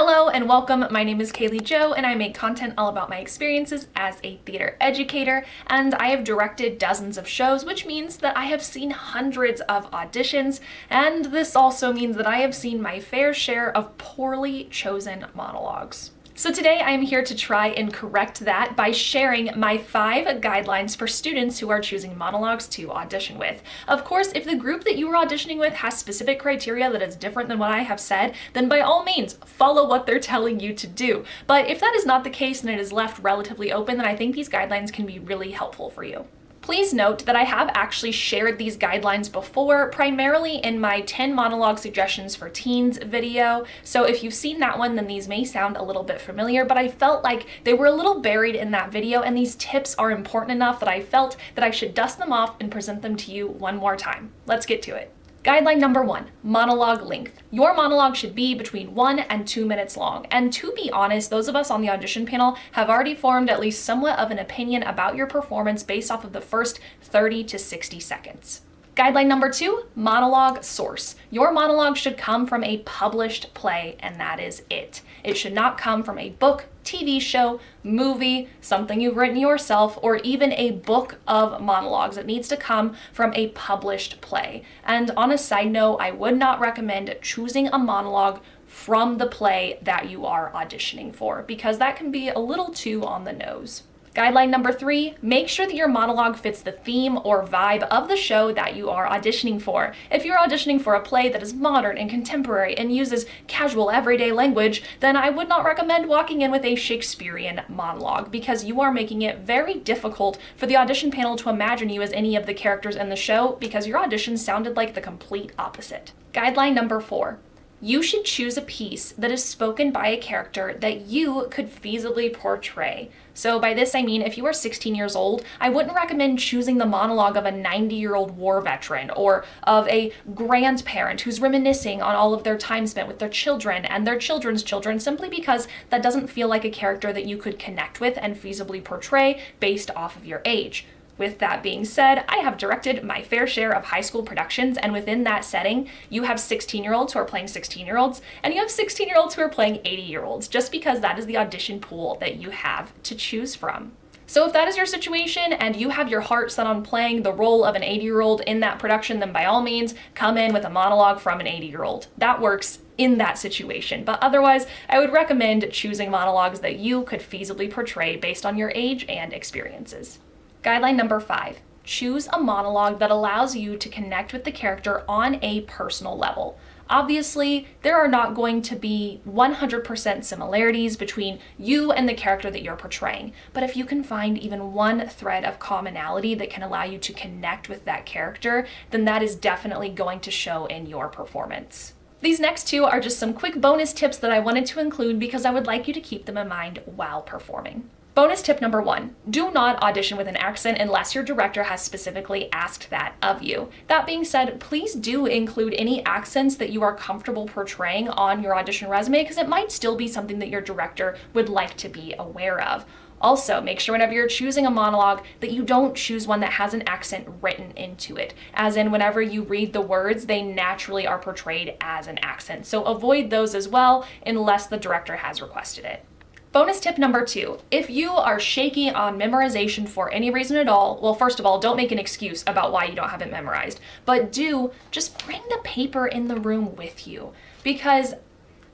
Hello and welcome. My name is Kaylee Jo and I make content all about my experiences as a theater educator, and I have directed dozens of shows, which means that I have seen hundreds of auditions, and this also means that I have seen my fair share of poorly chosen monologues. So today I am here to try and correct that by sharing my 5 guidelines for students who are choosing monologues to audition with. Of course, if the group that you are auditioning with has specific criteria that is different than what I have said, then by all means, follow what they're telling you to do. But if that is not the case and it is left relatively open, then I think these guidelines can be really helpful for you. Please note that I have actually shared these guidelines before, primarily in my 10 monologue suggestions for teens video. So if you've seen that one, then these may sound a little bit familiar, but I felt like they were a little buried in that video, and these tips are important enough that I felt that I should dust them off and present them to you one more time. Let's get to it. Guideline number 1, monologue length. Your monologue should be between 1 and 2 minutes long. And to be honest, those of us on the audition panel have already formed at least somewhat of an opinion about your performance based off of the first 30 to 60 seconds. Guideline number 2, monologue source. Your monologue should come from a published play, and that is it. It should not come from a book, TV show, movie, something you've written yourself, or even a book of monologues. It needs to come from a published play. And on a side note, I would not recommend choosing a monologue from the play that you are auditioning for, because that can be a little too on the nose. Guideline number 3, make sure that your monologue fits the theme or vibe of the show that you are auditioning for. If you're auditioning for a play that is modern and contemporary and uses casual everyday language, then I would not recommend walking in with a Shakespearean monologue, because you are making it very difficult for the audition panel to imagine you as any of the characters in the show, because your audition sounded like the complete opposite. Guideline number 4. You should choose a piece that is spoken by a character that you could feasibly portray. So by this I mean, if you are 16 years old, I wouldn't recommend choosing the monologue of a 90-year-old war veteran or of a grandparent who's reminiscing on all of their time spent with their children and their children's children, simply because that doesn't feel like a character that you could connect with and feasibly portray based off of your age. With that being said, I have directed my fair share of high school productions, and within that setting, you have 16-year-olds who are playing 16-year-olds, and you have 16-year-olds who are playing 80-year-olds, just because that is the audition pool that you have to choose from. So if that is your situation and you have your heart set on playing the role of an 80-year-old in that production, then by all means, come in with a monologue from an 80-year-old. That works in that situation, but otherwise, I would recommend choosing monologues that you could feasibly portray based on your age and experiences. Guideline number 5, choose a monologue that allows you to connect with the character on a personal level. Obviously, there are not going to be 100% similarities between you and the character that you're portraying, but if you can find even one thread of commonality that can allow you to connect with that character, then that is definitely going to show in your performance. These next 2 are just some quick bonus tips that I wanted to include because I would like you to keep them in mind while performing. Bonus tip number 1, do not audition with an accent unless your director has specifically asked that of you. That being said, please do include any accents that you are comfortable portraying on your audition resume, because it might still be something that your director would like to be aware of. Also, make sure whenever you're choosing a monologue that you don't choose one that has an accent written into it. As in, whenever you read the words, they naturally are portrayed as an accent. So avoid those as well, unless the director has requested it. Bonus tip number 2, if you are shaky on memorization for any reason at all, well, first of all, don't make an excuse about why you don't have it memorized, but do just bring the paper in the room with you, because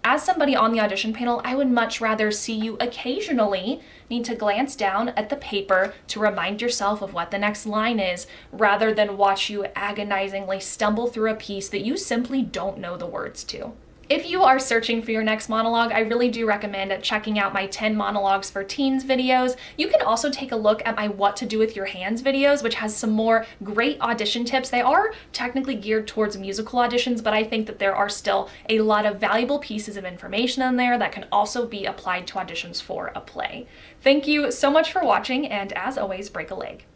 as somebody on the audition panel, I would much rather see you occasionally need to glance down at the paper to remind yourself of what the next line is, rather than watch you agonizingly stumble through a piece that you simply don't know the words to. If you are searching for your next monologue, I really do recommend checking out my 10 monologues for teens videos. You can also take a look at my what to do with your hands videos, which has some more great audition tips. They are technically geared towards musical auditions, but I think that there are still a lot of valuable pieces of information in there that can also be applied to auditions for a play. Thank you so much for watching, and as always, break a leg.